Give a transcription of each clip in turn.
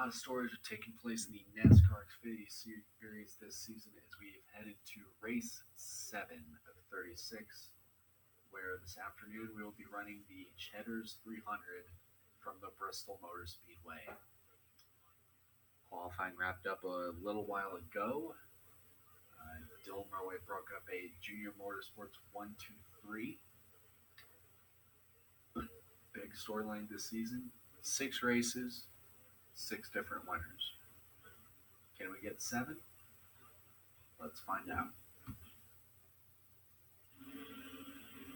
lot of stories are taking place in the NASCAR Xfinity Series this season as we've headed to race 7 of 36, where this afternoon we will be running the Cheddars 300 from the Bristol Motor Speedway. Qualifying wrapped up a little while ago. Dylan Murway broke up a Junior Motorsports 1-2-3. Big storyline this season. 6 races, 6 different winners. Can we get 7? Let's find out.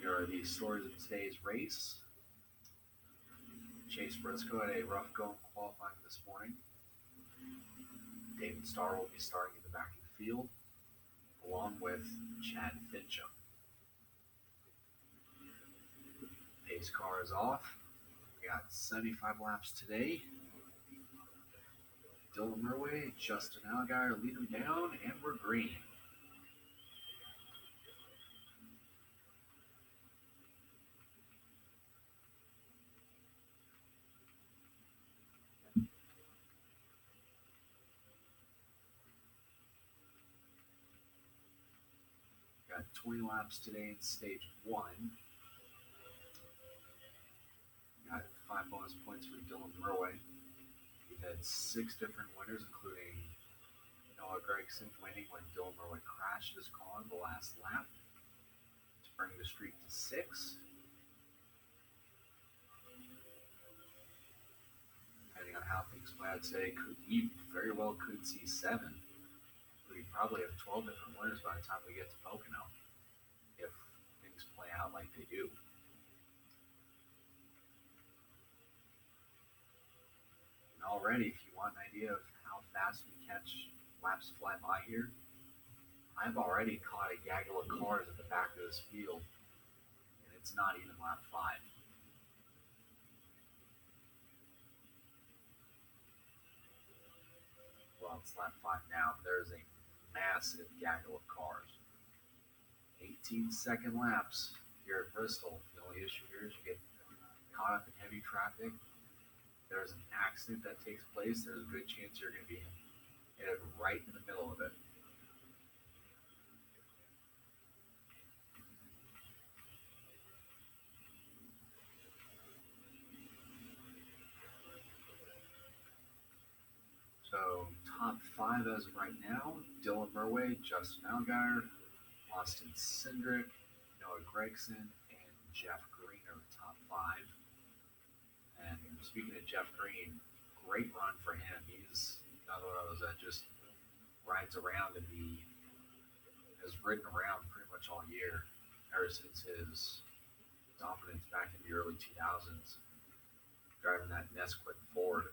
Here are the stories of today's race. Chase Briscoe had a rough going qualifying this morning. David Starr will be starting in the back of the field, along with Chad Fincham. Pace car is off. We got 75 laps today. Dylan Murway, Justin Allgaier lead them down, and we're green. Got 20 laps today in stage 1. Got 5 bonus points for Dylan Murway. We've had 6 different winners, including Noah Gragson winning when Dylan Murway crashed his car in the last lap to bring the streak to 6. Depending on how things play out today, we very well could see 7. We probably have 12 different winners by the time we get to Pocono, if things play out like they do. Already, if you want an idea of how fast we catch laps fly by here, I've already caught a gaggle of cars at the back of this field, and it's not even lap 5. Well, it's lap 5 now. There's a massive gaggle of cars. 18-second laps here at Bristol. The only issue here is you get caught up in heavy traffic. There's an accident that takes place, there's a good chance you're going to be headed right in the middle of it. So, top 5 as of right now: Dylan Murway, Justin Allgaier, Austin Cindric, Noah Gragson, and Jeff Green are the top 5. And speaking of Jeff Green, great run for him. He's another one of those that just rides around, and he has ridden around pretty much all year, ever since his dominance back in the early 2000s, driving that Nesquik Ford.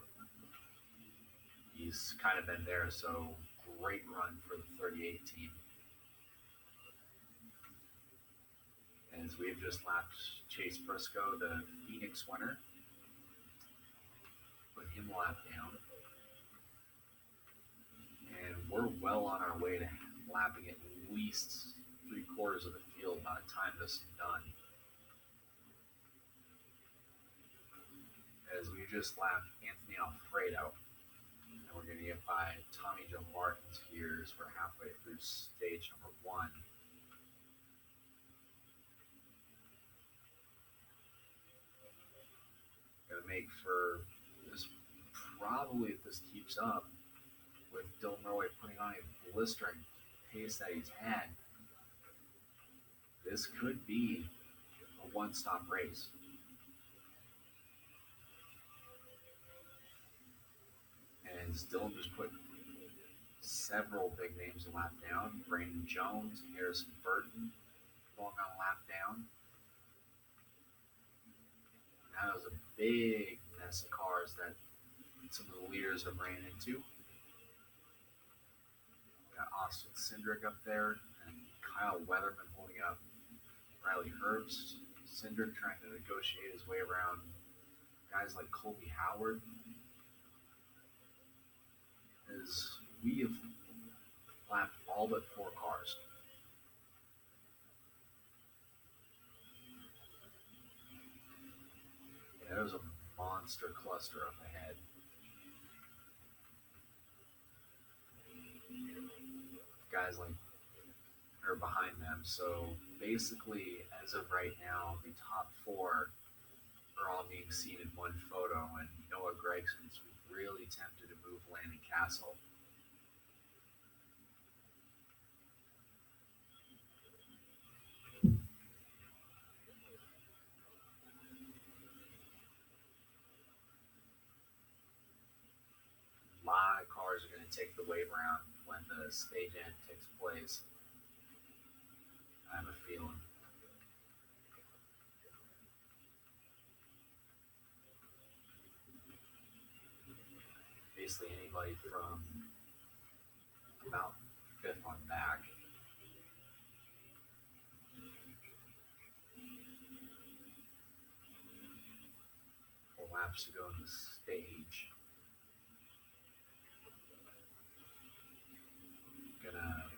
He's kind of been there, so great run for the 38 team. As we've just lapped Chase Briscoe, the Phoenix winner, put him lap down. And we're well on our way to lapping at least 3/4 of the field by the time this is done. As we just lapped Anthony Alfredo, and we're going to get by Tommy Joe Martin's gears. We're halfway through stage number 1. Going to make for this, probably, if this keeps up, with Dylan Murway putting on a blistering pace that he's had, this could be a one-stop race. And Dylan just put several big names a lap down: Brandon Jones, Harrison Burton going on a lap down. That was a big mess of cars that some of the leaders have ran into. Got Austin Cindric up there, and Kyle Weatherman holding up Riley Herbst. Cindric trying to negotiate his way around guys like Colby Howard. As we have lapped all but 4 cars. Yeah, there's a monster cluster up ahead. guys like are behind them. So basically, as of right now, the top four are all being seen in one photo, and Noah Gregson's really tempted to move Landon Castle. A lot of cars are going to take the wave around when the stage end takes place. I have a feeling. Basically, anybody from about fifth on back. Four laps to go in the stage. Gonna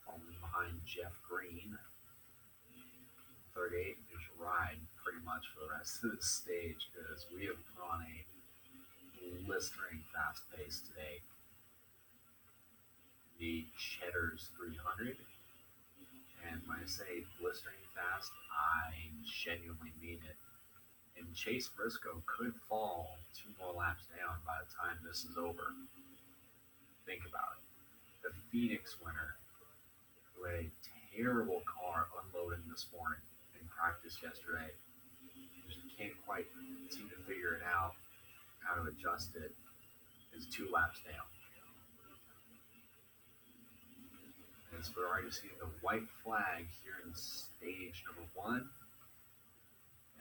fall behind Jeff Green. 38 is ride pretty much for the rest of the stage because we have put on a blistering fast pace today. The Cheddars 300, and when I say blistering fast, I genuinely mean it. And Chase Briscoe could fall two more laps down by the time this is over. Think about it. The Phoenix winner, who had a terrible car unloading this morning in practice yesterday, just can't quite seem to figure it out how to adjust it, is two laps down. As we're already seeing the white flag here in stage number one,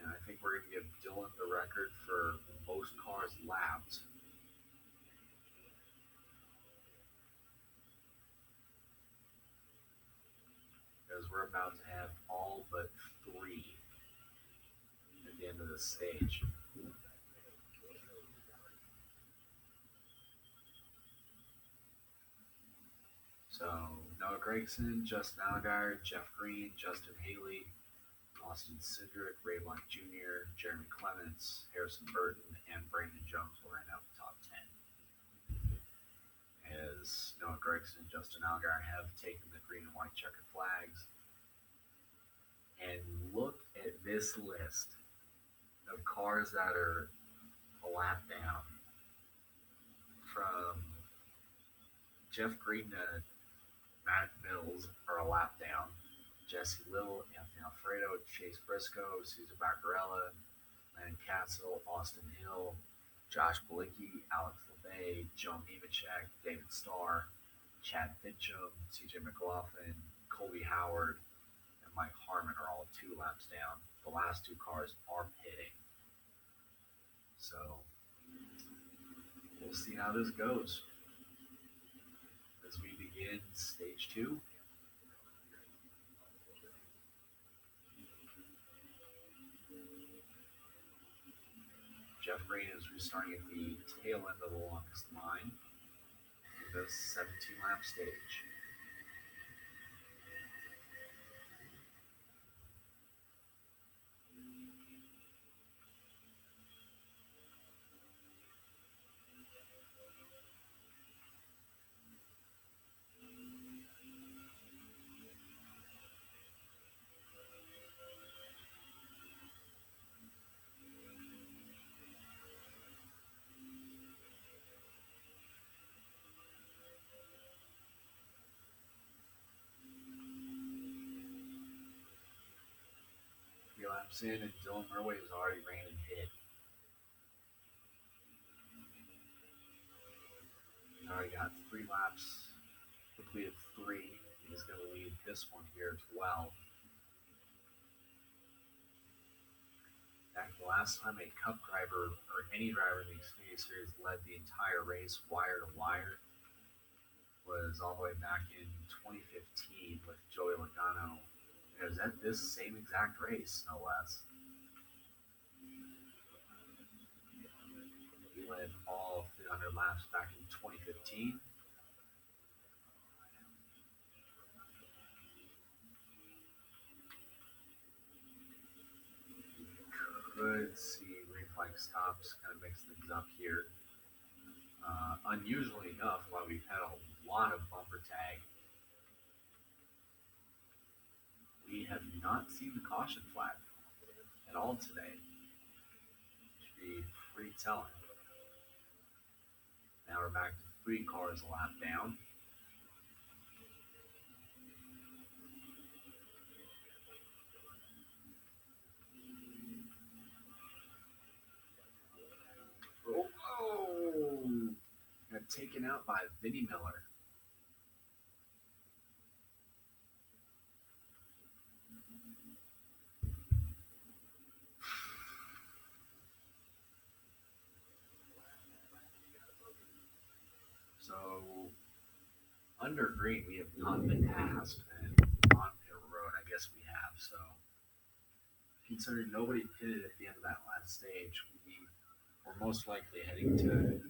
and I think we're going to give Dylan the record for most cars lapped. Because we're about to have all but three at the end of the stage. So Noah Gregson, Justin Allgaier, Jeff Green, Justin Haley, Austin Cindric, Ray Blanc Jr., Jeremy Clements, Harrison Burton, and Brandon Jones will end up top 10. As Noah Gregson and Justin Allgaier have taken the green and white checkered flags. And look at this list of cars that are a lap down. From Jeff Green to Matt Mills are a lap down. Jesse Little, Anthony Alfredo, Chase Briscoe, Cesar Baccarella, Landon Castle, Austin Hill, Josh Balicki, Alex LeVay, Joe Nemechek, David Starr, Chad Fincham, CJ McLaughlin, Colby Howard, and Mike Harmon are all two laps down. The last two cars are pitting. So we'll see how this goes as we begin stage two. Jeff Green is restarting at the tail end of the longest line in the 17-lap stage. Laps in, and Dylan Murway has already ran and hit. Already got 3 laps, completed 3. He's going to lead this one here as well. In fact, the last time a Cup driver or any driver in the Xfinity Series led the entire race wire to wire was all the way back in 2015 with Joey Logano. It was at this same exact race, no less. He led all 300 laps back in 2015. Could see green flag stops kind of mix things up here. Unusually enough, while we've had a lot of bumper tag, we have not seen the caution flag at all today. Should be pretty telling. Now we're back to 3 cars a lap down. Oh! Got taken out by Vinnie Miller. So, under green, we have not been passed, and on pit road, I guess we have. So, considering nobody pitted at the end of that last stage, we're most likely heading to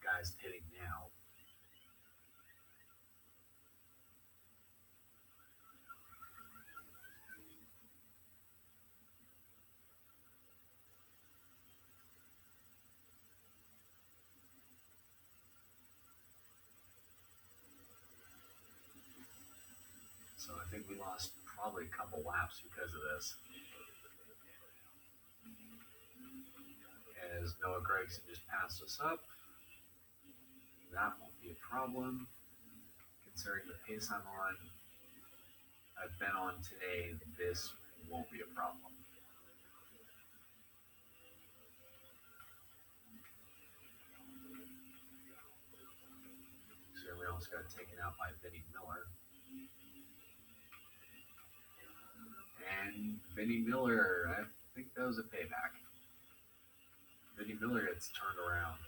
guys pitting now. So I think we lost probably a couple laps because of this. As Noah Gregson just passed us up, that won't be a problem. Considering the pace I've been on today, this won't be a problem. So we almost got taken out by Vinnie Miller. And Vinnie Miller, I think that was a payback. Vinnie Miller gets turned around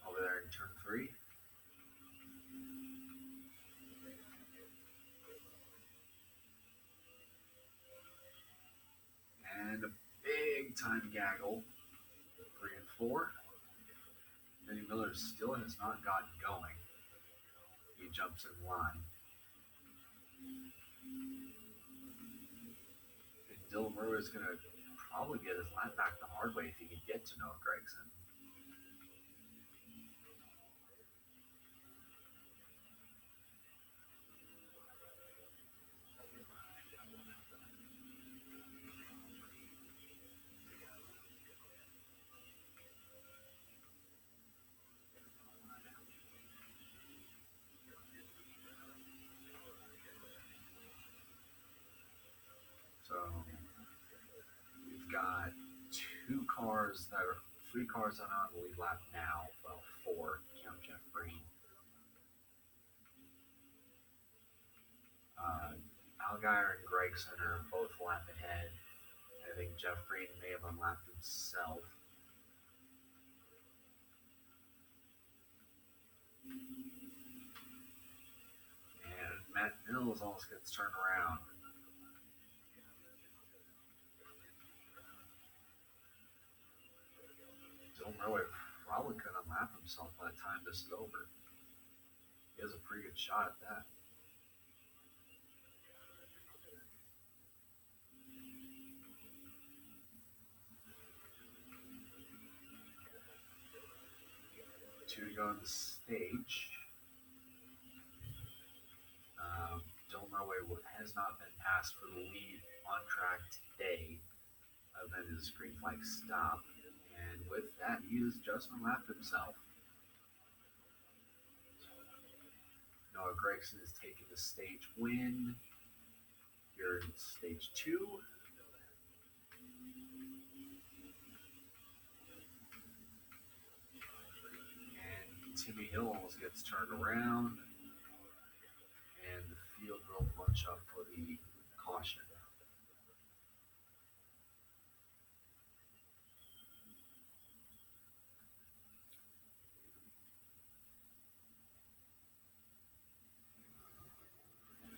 over there in turn 3. And a big time gaggle, 3 and 4. Vinnie Miller still has not gotten going. He jumps in line. And Dylan Murray is going to probably get his lap back the hard way if he can get to Noah Gregson. So we've got 3 cars on the lead lap now. Well, 4, count Jeff Green. Allgaier and Gregson are both a lap ahead. I think Jeff Green may have unlapped himself. And Matt Mills almost gets turned around. Dylan Murray probably could unlap himself by the time this is over. He has a pretty good shot at that. Two to go on the stage. Dylan Murray has not been passed for the lead on track today, other than his green flag stop. And with that, he has just unlapped himself. Noah Gregson is taking the stage win. Here in stage 2. And Timmy Hill almost gets turned around. And the field will bunch up for the caution.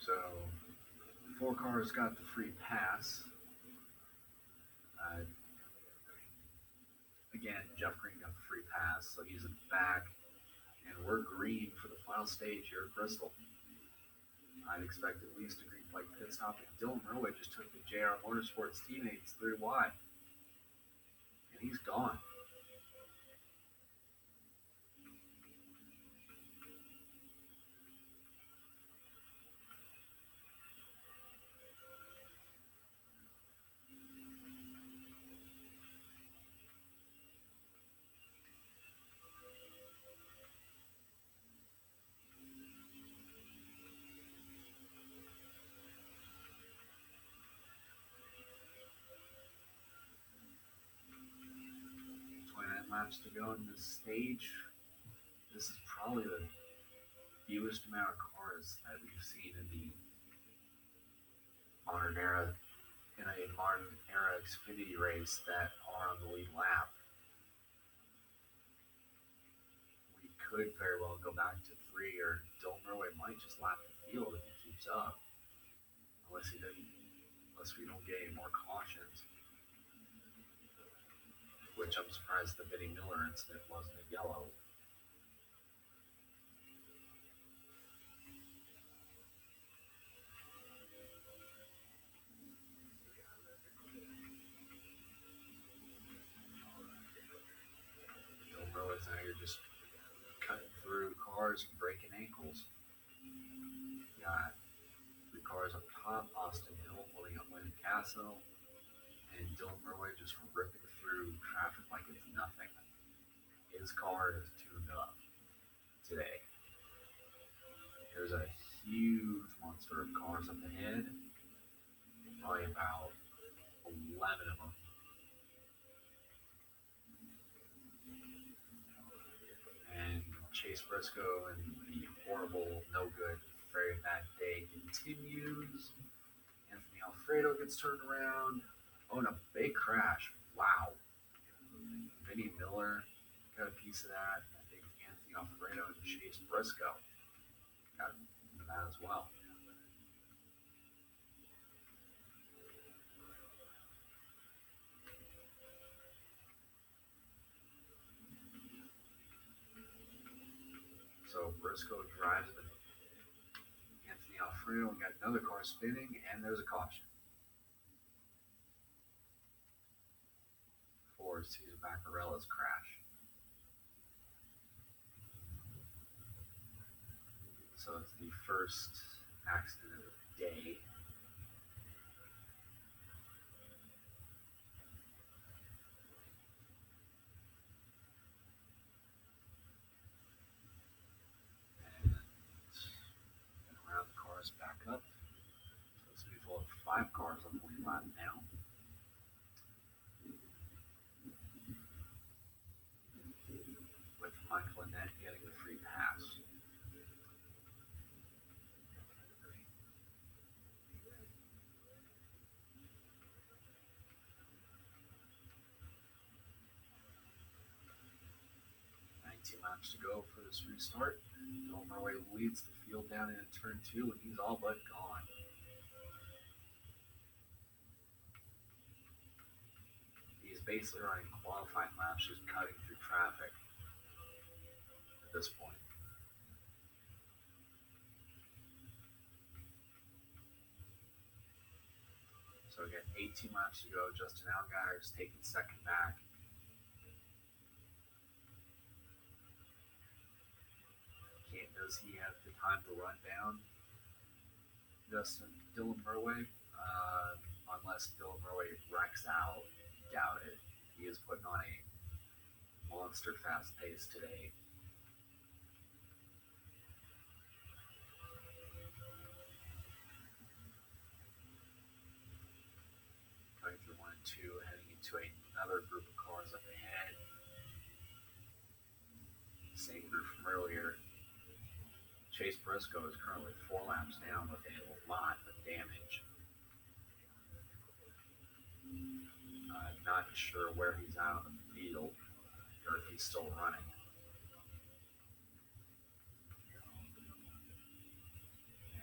So 4 cars got the free pass. Again, Jeff Green got the free pass, so he's in the back. And we're green for the final stage here at Bristol. I'd expect at least a green flag pit stop. And Dylan Murray just took the JR Motorsports teammates 3 wide. And he's gone. laps to go in this stage. This is probably the fewest amount of cars that we've seen in the modern era in a modern era Xfinity race that are on the lead lap. We could very well go back to three, or Dylan Murray might just lap the field if he keeps up, unless he doesn't, unless we don't get any more cautions. Which I'm surprised the Vinnie Miller incident wasn't a yellow. Dylan Murray's now you're just cutting through cars and breaking ankles. Got three cars up top, Austin Hill holding up Landon Castle, and Dylan Murray just ripping through traffic like it's nothing. His car is tuned up today. There's a huge monster of cars up ahead, probably about 11 of them. And Chase Briscoe and the horrible, no good, very bad day continues. Anthony Alfredo gets turned around. Oh, and a big crash. Wow. Vinnie Miller got a piece of that. I think Anthony Alfredo and Chase Briscoe got that as well. So Briscoe drives with Anthony Alfredo and got another car spinning, and there's a caution for Cesar Vaccarella's crash. So it's the first accident of the day. And round the cars back up. So it's going to be full of 5 cars on the lead lap now. With Michael Annett getting the free pass. Laps to go for this restart. Dylan Murray leads the field down into turn 2, and he's all but gone. He's basically running qualifying laps, just cutting through traffic at this point. So again, 18 laps to go. Justin Allgaier is taking second back. Does he have the time to run down Dylan Murray? Unless Dylan Murray wrecks out, doubt it. He is putting on a monster fast pace today. Going through 1 and 2, heading into another group of cars up ahead. Same group from earlier. Chase Briscoe is currently 4 laps down with a lot of damage. Not sure where he's out on the field or if he's still running.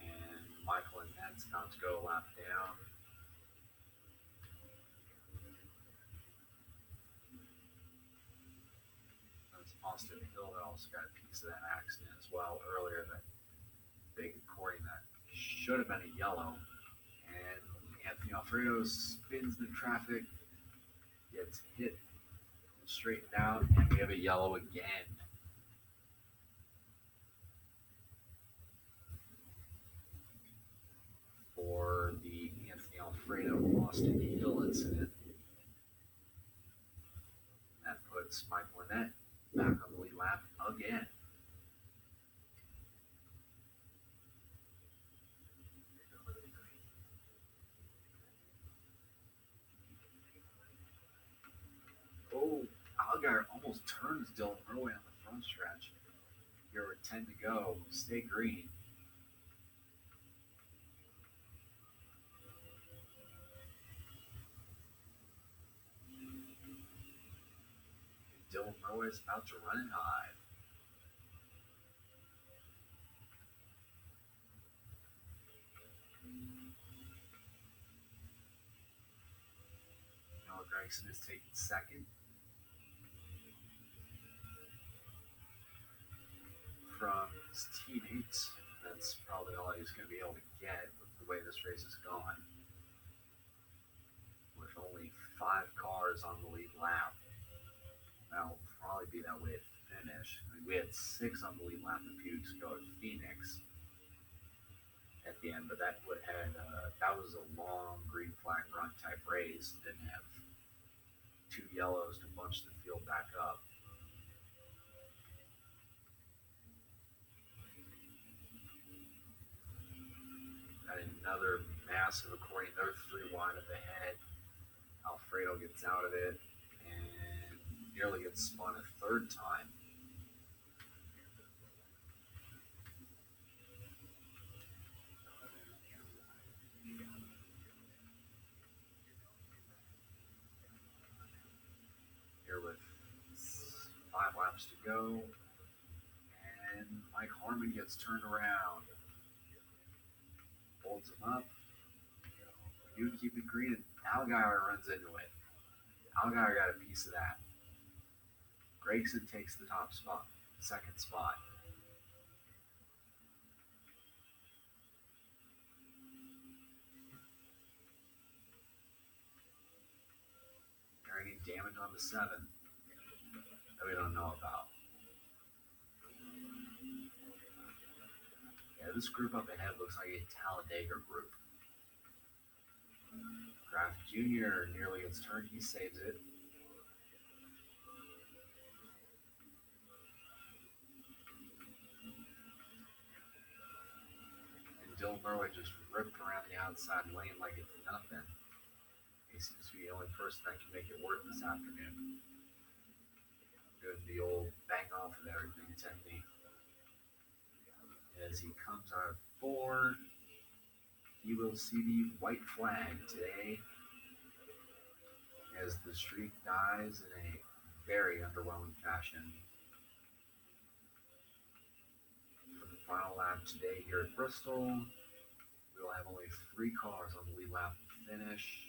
And Michael Annett's about to go a lap down. That's Austin Hill that also got a piece of that accident as well earlier. That big Corey that should have been a yellow. And Anthony Alfredo spins the traffic, gets hit straightened out, and we have a yellow again. For the Anthony Alfredo Austin Hill incident. That puts Michael Annett back on the lead lap again. Oh, Allgaier almost turns Dylan Murway on the front stretch. Here with 10 to go. Stay green. Dylan Murway is about to run it high. Noah Gregson is taking second. From his teammates, that's probably all he's going to be able to get with the way this race has gone. With only 5 cars on the lead lap. That'll probably be that way at the finish. I mean, we had 6 on the lead lap a few weeks ago at Phoenix at the end, but that was a long green flag run type race. Didn't have 2 yellows to bunch the field back up. Got another massive, according, they're 3 wide up ahead. Alfredo gets out of it and nearly gets spun a 3rd time. Here with 5 laps to go, and Mike Harmon gets turned around. Holds him up. You keep it green, and Allgaier runs into it. Allgaier got a piece of that. Gregson takes the top spot, 2nd spot. Is there any damage on the 7 that we don't know about? Yeah, this group up ahead looks like a Talladega group. Kraft Jr. nearly gets turned. He saves it. And Dylan Murway just ripped around the outside lane like it's nothing. He seems to be the only person that can make it work this afternoon. Doing the old bang off of everything technique. As he comes out of 4, he will see the white flag today as the streak dies in a very underwhelming fashion. For the final lap today here at Bristol, we will have only 3 cars on the lead lap to finish.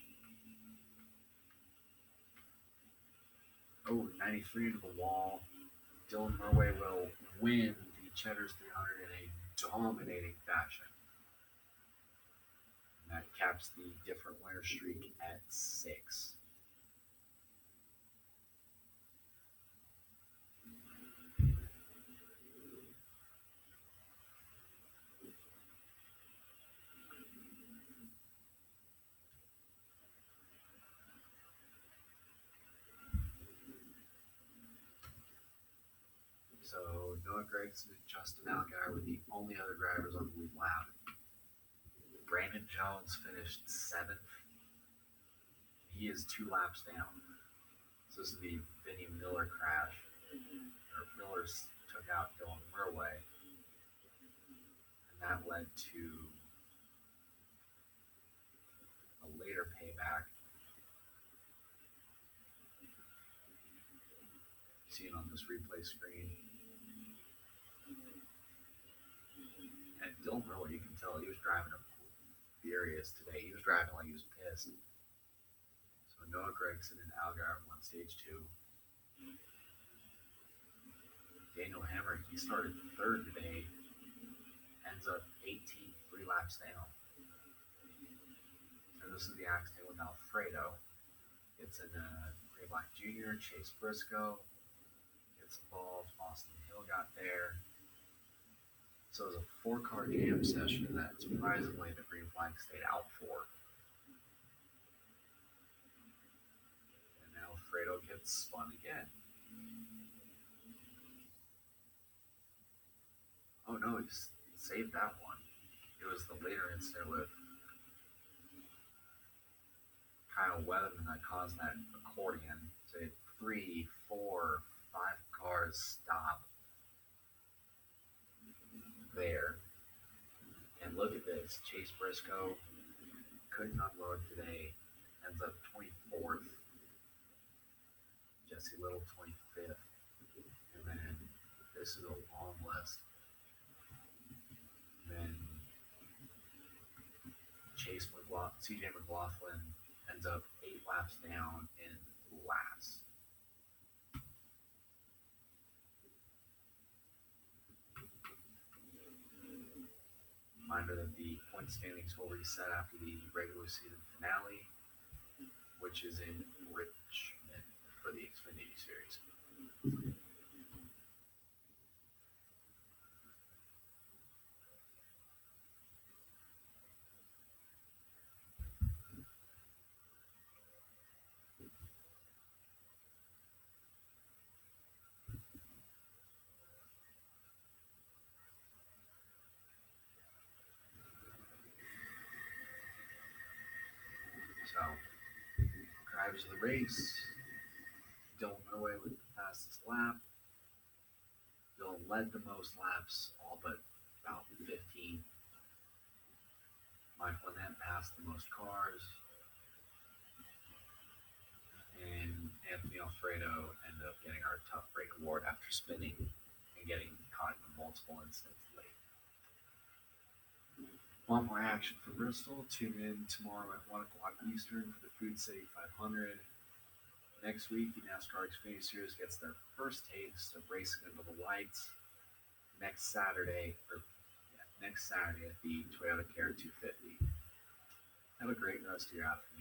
93 into the wall. Dylan Murway will win the Cheddars 300 in a dominating fashion. And that caps the different winner streak at 6. So Noah Gregson and Justin Allgaier were the only other drivers on the lead lap. Brandon Jones finished 7th. He is 2 laps down. So this is the Vinnie Miller crash. Miller took out Dylan Murway. And that led to a later payback. Seen on this replay screen. And Dylan Murway, you can tell he was driving furious today. He was driving like he was pissed. So Noah Gregson and Allgaier won stage 2. Daniel Hemrick, he started 3rd today, ends up 18th, 3 laps down. And this is the accident with Alfredo. It's in Ray Black Jr., Chase Briscoe gets involved, Austin Hill got there. So it was a 4-car jam session that surprisingly the green flag stayed out for. And now Alfredo gets spun again. Oh no, he saved that one. It was the later incident with Kyle Weatherman that caused that accordion. So he had 3, 4, 5 cars stop there. And look at this. Chase Briscoe couldn't unload today. Ends up 24th. Jesse Little 25th. And then this is a long list. And then CJ McLaughlin ends up 8 laps down in last. Reminder that the point standings will reset after the regular season finale, which is in Richmond for the Xfinity Series. So, drivers of the race, Dylan Murray with the fastest lap. Dylan led the most laps, all but about 15. Mike Lynette passed the most cars. And Anthony Alfredo ended up getting our Tough Break Award after spinning and getting caught in multiple incidents late. A lot more action for Bristol. Tune in tomorrow at 1 o'clock Eastern for the Food City 500. Next week, the NASCAR Xfinity Series gets their first taste of racing under the lights next Saturday at the Toyota Care 250. Have a great rest of your afternoon.